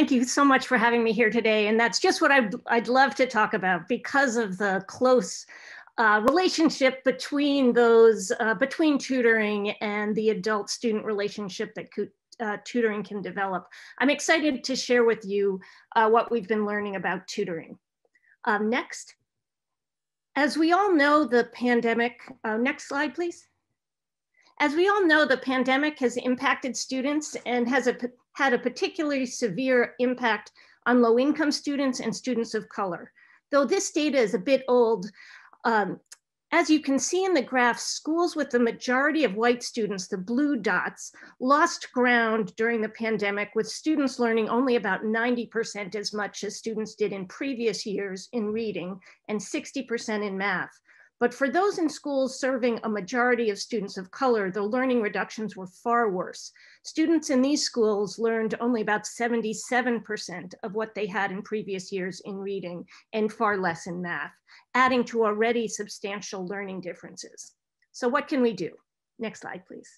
thank you so much for having me here today. And that's just what I'd love to talk about because of the close relationship between between tutoring and the adult-student relationship that tutoring can develop. I'm excited to share with you what we've been learning about tutoring. Next. As we all know, the pandemic, next slide, please. As we all know, the pandemic has impacted students and has had a particularly severe impact on low-income students and students of color. Though this data is a bit old, as you can see in the graph, schools with the majority of white students, the blue dots, lost ground during the pandemic, with students learning only about 90% as much as students did in previous years in reading and 60% in math. But for those in schools serving a majority of students of color, the learning reductions were far worse. Students in these schools learned only about 77% of what they had in previous years in reading and far less in math, adding to already substantial learning differences. So what can we do? Next slide, please.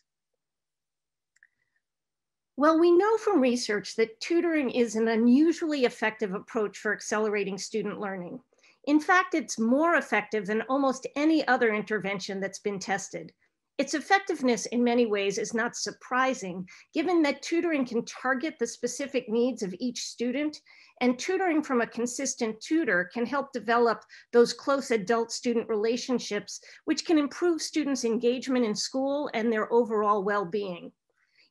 Well, we know from research that tutoring is an unusually effective approach for accelerating student learning. In fact, it's more effective than almost any other intervention that's been tested. Its effectiveness in many ways is not surprising, given that tutoring can target the specific needs of each student, and tutoring from a consistent tutor can help develop those close adult-student relationships, which can improve students' engagement in school and their overall well-being.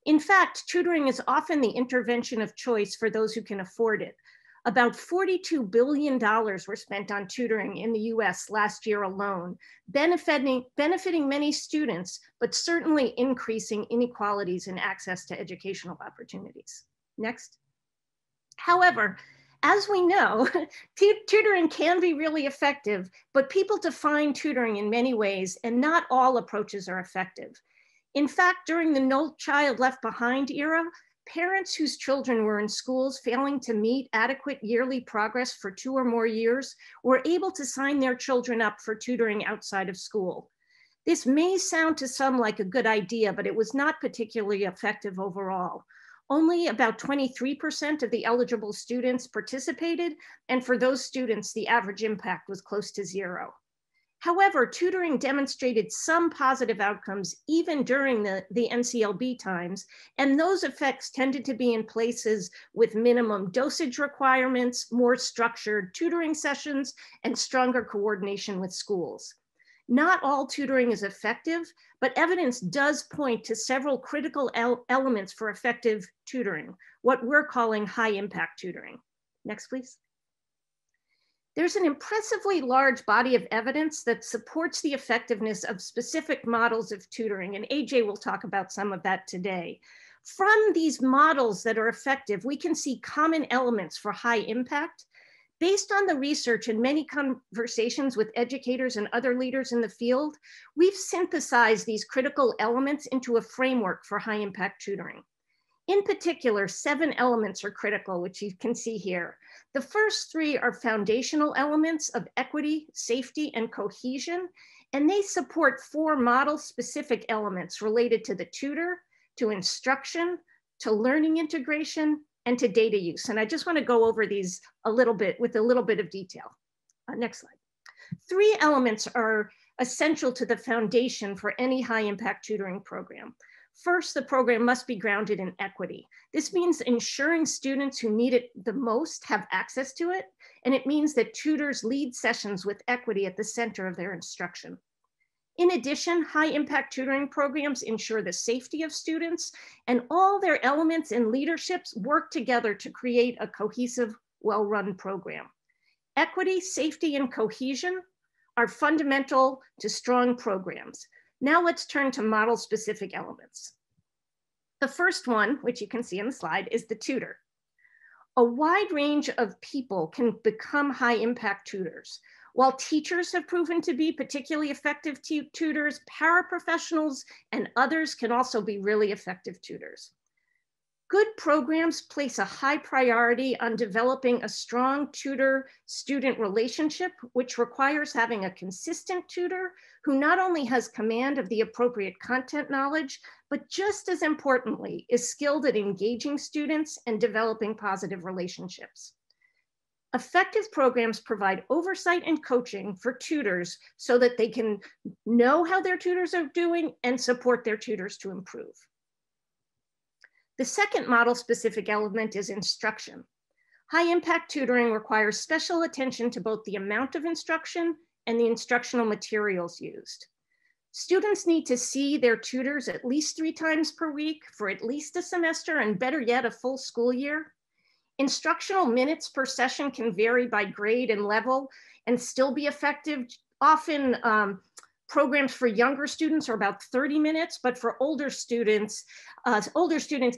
In fact, tutoring is often the intervention of choice for those who can afford it. About $42 billion were spent on tutoring in the US last year alone, benefiting many students, but certainly increasing inequalities in access to educational opportunities. Next. However, as we know, tutoring can be really effective, but people define tutoring in many ways, and not all approaches are effective. In fact, during the No Child Left Behind era, parents whose children were in schools failing to meet adequate yearly progress for 2 or more years were able to sign their children up for tutoring outside of school. This may sound to some like a good idea, but it was not particularly effective overall. Only about 23% of the eligible students participated, and for those students, the average impact was close to 0. However, tutoring demonstrated some positive outcomes even during the NCLB times, and those effects tended to be in places with minimum dosage requirements, more structured tutoring sessions, and stronger coordination with schools. Not all tutoring is effective, but evidence does point to several critical elements for effective tutoring, what we're calling high impact tutoring. Next, please. There's an impressively large body of evidence that supports the effectiveness of specific models of tutoring, and AJ will talk about some of that today. From these models that are effective, we can see common elements for high impact. Based on the research and many conversations with educators and other leaders in the field, we've synthesized these critical elements into a framework for high impact tutoring. In particular, 7 elements are critical, which you can see here. The first 3 are foundational elements of equity, safety, and cohesion, and they support 4 model-specific elements related to the tutor, to instruction, to learning integration, and to data use. And I just want to go over these a little bit with a little bit of detail. Next slide. 3 elements are essential to the foundation for any high-impact tutoring program. First, the program must be grounded in equity. This means ensuring students who need it the most have access to it, and it means that tutors lead sessions with equity at the center of their instruction. In addition, high-impact tutoring programs ensure the safety of students, and all their elements and leaderships work together to create a cohesive, well-run program. Equity, safety, and cohesion are fundamental to strong programs. Now let's turn to model-specific elements. The first one, which you can see on the slide, is the tutor. A wide range of people can become high-impact tutors. While teachers have proven to be particularly effective tutors, paraprofessionals and others can also be really effective tutors. Good programs place a high priority on developing a strong tutor-student relationship, which requires having a consistent tutor who not only has command of the appropriate content knowledge, but just as importantly, is skilled at engaging students and developing positive relationships. Effective programs provide oversight and coaching for tutors so that they can know how their tutors are doing and support their tutors to improve. The second model-specific element is instruction. High-impact tutoring requires special attention to both the amount of instruction and the instructional materials used. Students need to see their tutors at least 3 times per week for at least a semester, and better yet, a full school year. Instructional minutes per session can vary by grade and level and still be effective. Often, programs for younger students are about 30 minutes, but for older students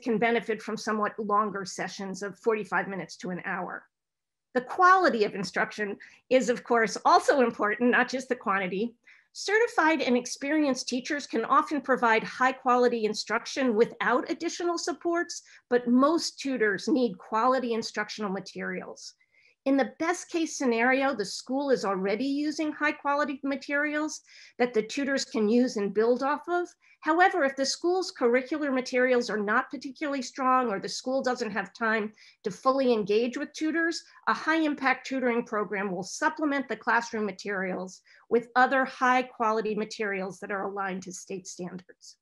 can benefit from somewhat longer sessions of 45 minutes to an hour. The quality of instruction is, of course, also important, not just the quantity. Certified and experienced teachers can often provide high quality instruction without additional supports, but most tutors need quality instructional materials. In the best case scenario, the school is already using high quality materials that the tutors can use and build off of. However, if the school's curricular materials are not particularly strong, or the school doesn't have time to fully engage with tutors, a high impact tutoring program will supplement the classroom materials with other high quality materials that are aligned to state standards.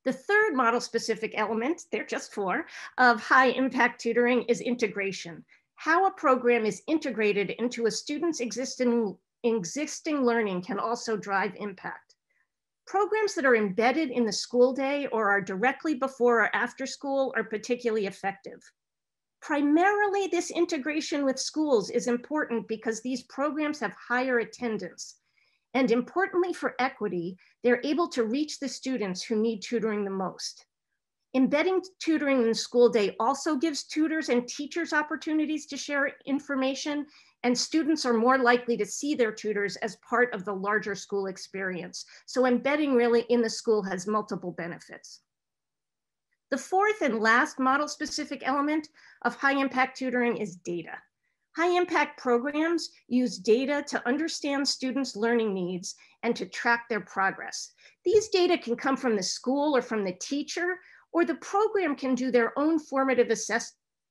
The third model specific element, they're just 4, of high impact tutoring is integration. How a program is integrated into a student's existing learning can also drive impact. Programs that are embedded in the school day or are directly before or after school are particularly effective. Primarily, this integration with schools is important because these programs have higher attendance. And importantly for equity, they're able to reach the students who need tutoring the most. Embedding tutoring in the school day also gives tutors and teachers opportunities to share information, and students are more likely to see their tutors as part of the larger school experience. So embedding really in the school has multiple benefits. The fourth and last model-specific element of high-impact tutoring is data. High-impact programs use data to understand students' learning needs and to track their progress. These data can come from the school or from the teacher, or the program can do their own formative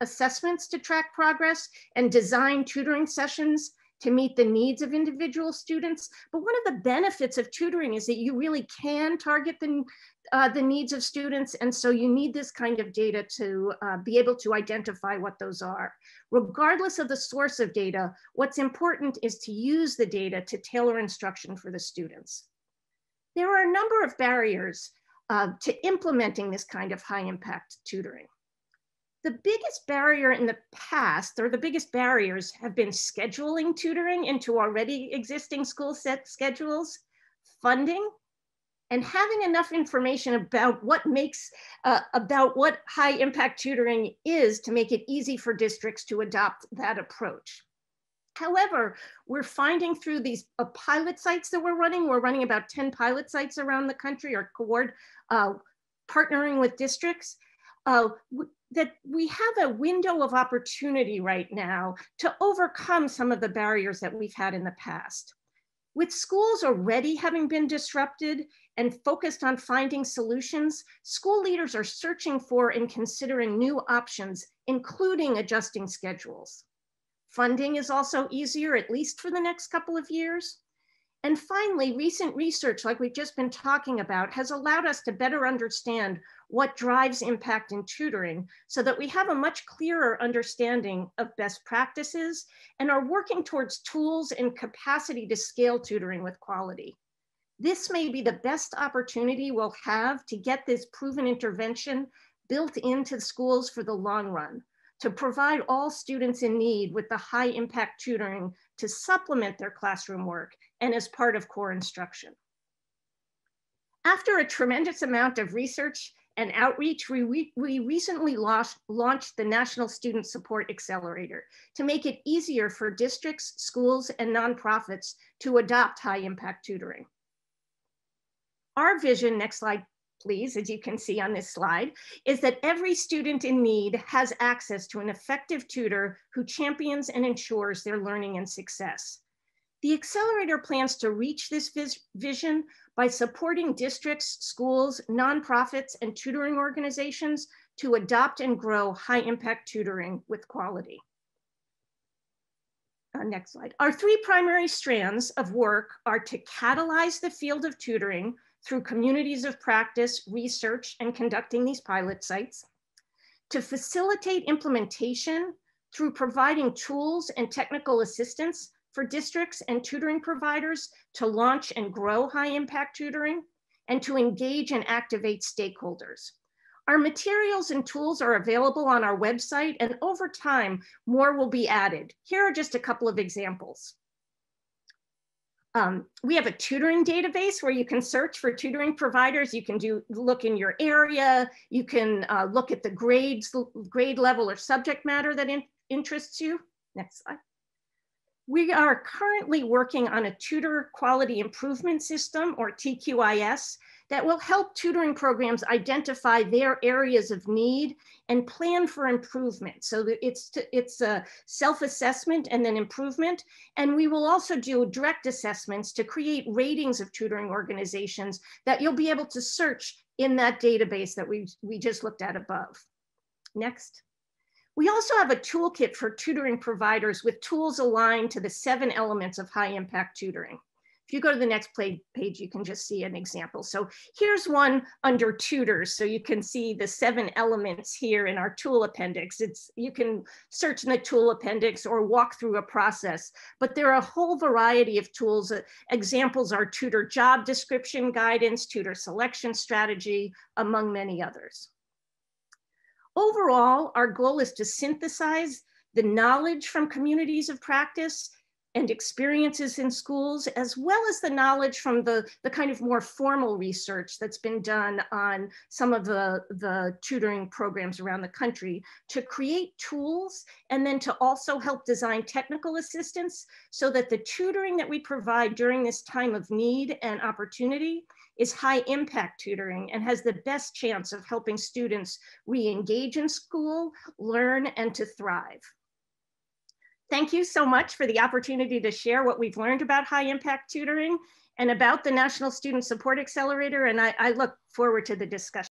assessments to track progress and design tutoring sessions to meet the needs of individual students. But one of the benefits of tutoring is that you really can target the needs of students. And so you need this kind of data to be able to identify what those are. Regardless of the source of data, what's important is to use the data to tailor instruction for the students. There are a number of barriers to implementing this kind of high impact tutoring. The biggest barrier in the past, or the biggest barriers, have been scheduling tutoring into already existing school set schedules, funding, and having enough information about what high impact tutoring is to make it easy for districts to adopt that approach. However, we're finding through these pilot sites that we're running about 10 pilot sites around the country, or partnering with districts, that we have a window of opportunity right now to overcome some of the barriers that we've had in the past. With schools already having been disrupted and focused on finding solutions, school leaders are searching for and considering new options, including adjusting schedules. Funding is also easier, at least for the next couple of years. And finally, recent research, like we've just been talking about, has allowed us to better understand what drives impact in tutoring so that we have a much clearer understanding of best practices and are working towards tools and capacity to scale tutoring with quality. This may be the best opportunity we'll have to get this proven intervention built into schools for the long run, to provide all students in need with the high impact tutoring to supplement their classroom work and as part of core instruction. After a tremendous amount of research and outreach, we recently launched the National Student Support Accelerator to make it easier for districts, schools, and nonprofits to adopt high impact tutoring. Our vision, next slide please, as you can see on this slide, is that every student in need has access to an effective tutor who champions and ensures their learning and success. The Accelerator plans to reach this vision by supporting districts, schools, nonprofits, and tutoring organizations to adopt and grow high-impact tutoring with quality. Next slide. Our three primary strands of work are to catalyze the field of tutoring through communities of practice, research, and conducting these pilot sites, to facilitate implementation through providing tools and technical assistance for districts and tutoring providers to launch and grow high-impact tutoring, and to engage and activate stakeholders. Our materials and tools are available on our website, and over time, more will be added. Here are just a couple of examples. We have a tutoring database where you can search for tutoring providers. You can look in your area. You can look at the grade level or subject matter that interests you. Next slide. We are currently working on a tutor quality improvement system, or TQIS, that will help tutoring programs identify their areas of need and plan for improvement. So that it's a self-assessment and then improvement. And we will also do direct assessments to create ratings of tutoring organizations that you'll be able to search in that database that we just looked at above. Next. We also have a toolkit for tutoring providers with tools aligned to the 7 elements of high-impact tutoring. If you go to the next page, you can just see an example. So here's one under tutors. So you can see the 7 elements here in our tool appendix. You can search in the tool appendix or walk through a process, but there are a whole variety of tools. Examples are tutor job description guidance, tutor selection strategy, among many others. Overall, our goal is to synthesize the knowledge from communities of practice and experiences in schools, as well as the knowledge from the kind of more formal research that's been done on some of the tutoring programs around the country, to create tools and then to also help design technical assistance so that the tutoring that we provide during this time of need and opportunity is high impact tutoring and has the best chance of helping students re-engage in school, learn, and to thrive. Thank you so much for the opportunity to share what we've learned about high impact tutoring and about the National Student Support Accelerator, and I look forward to the discussion.